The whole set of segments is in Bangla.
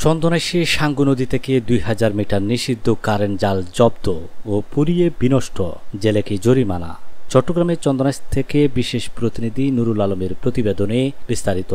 চন্দনাইশে সাঙ্গু নদী থেকে ২০০০ মিটার নিষিদ্ধ কারেন্ট জাল জব্দ ও পুড়িয়ে বিনষ্ট, জেলেকে জরিমানা। চট্টগ্রামের চন্দনাইশ থেকে বিশেষ প্রতিনিধি নুরুল আলমের প্রতিবেদনে বিস্তারিত।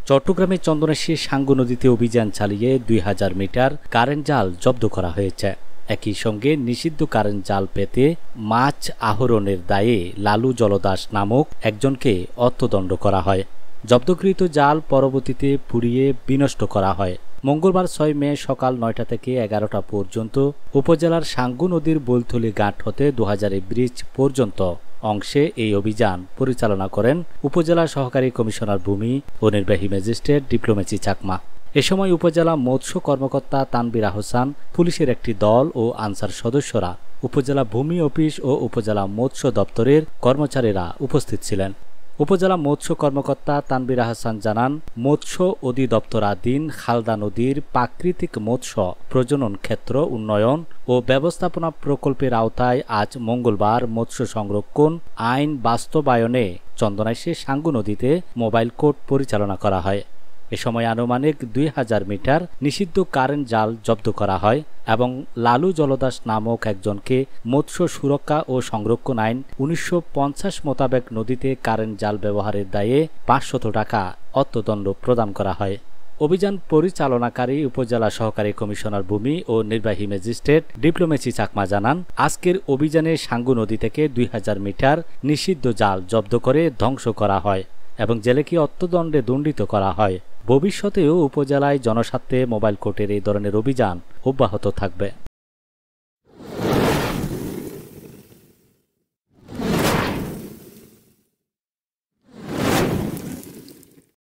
চট্টগ্রামের চন্দনাইশে সাঙ্গু নদীতে অভিযান চালিয়ে ২০০০ মিটার কারেন্ট জাল জব্দ করা হয়েছে। একই সঙ্গে নিষিদ্ধ কারেন্ট জাল পেতে মাছ আহরণের দায়ে লালু জলদাস নামক একজনকে অর্থদণ্ড করা হয়। জব্দকৃত জাল পরবর্তীতে পুড়িয়ে বিনষ্ট করা হয়। মঙ্গলবার ৬ মে সকাল ৯টা থেকে ১১টা পর্যন্ত উপজেলার সাঙ্গু নদীর বৈলতলী ঘাট হতে ২০০০ ব্রিজ পর্যন্ত অংশে এই অভিযান পরিচালনা করেন উপজেলা সহকারী কমিশনার ভূমি ও নির্বাহী ম্যাজিস্ট্রেট ডিপ্লোমেসি চাকমা। এ সময় উপজেলা মৎস্য কর্মকর্তা তানবির আহসান, পুলিশের একটি দল ও আনসার সদস্যরা, উপজেলা ভূমি অফিস ও উপজেলা মৎস্য দপ্তরের কর্মচারীরা উপস্থিত ছিলেন। উপজেলা মৎস্য কর্মকর্তা তানবির আহসান জানান, মৎস্য অধিদপ্তরাধীন খালদা নদীর প্রাকৃতিক মৎস্য প্রজনন ক্ষেত্র উন্নয়ন ও ব্যবস্থাপনা প্রকল্পের আওতায় আজ মঙ্গলবার মৎস্য সংরক্ষণ আইন বাস্তবায়নে চন্দনাইশে সাঙ্গু নদীতে মোবাইল কোর্ট পরিচালনা করা হয়। এ সময় আনুমানিক ২০০০ মিটার নিষিদ্ধ কারেন্ট জাল জব্দ করা হয় এবং লালু জলদাস নামক একজনকে মৎস্য সুরক্ষা ও সংরক্ষণ আইন ১৯৫০ মোতাবেক নদীতে কারেন্ট জাল ব্যবহারের দায়ে ৫০০ টাকা অর্থদণ্ড প্রদান করা হয়। অভিযান পরিচালনাকারী উপজেলা সহকারী কমিশনার ভূমি ও নির্বাহী ম্যাজিস্ট্রেট ডিপ্লোমেসি চাকমা জানান, আজকের অভিযানে সাঙ্গু নদী থেকে ২০০০ মিটার নিষিদ্ধ জাল জব্দ করে ধ্বংস করা হয় এবং জেলেকে অর্থদণ্ডে দণ্ডিত করা হয়। ভবিষ্যতেও উপজেলায় জনস্বার্থে মোবাইল কোর্টের এই ধরনের অভিযান অব্যাহত থাকবে।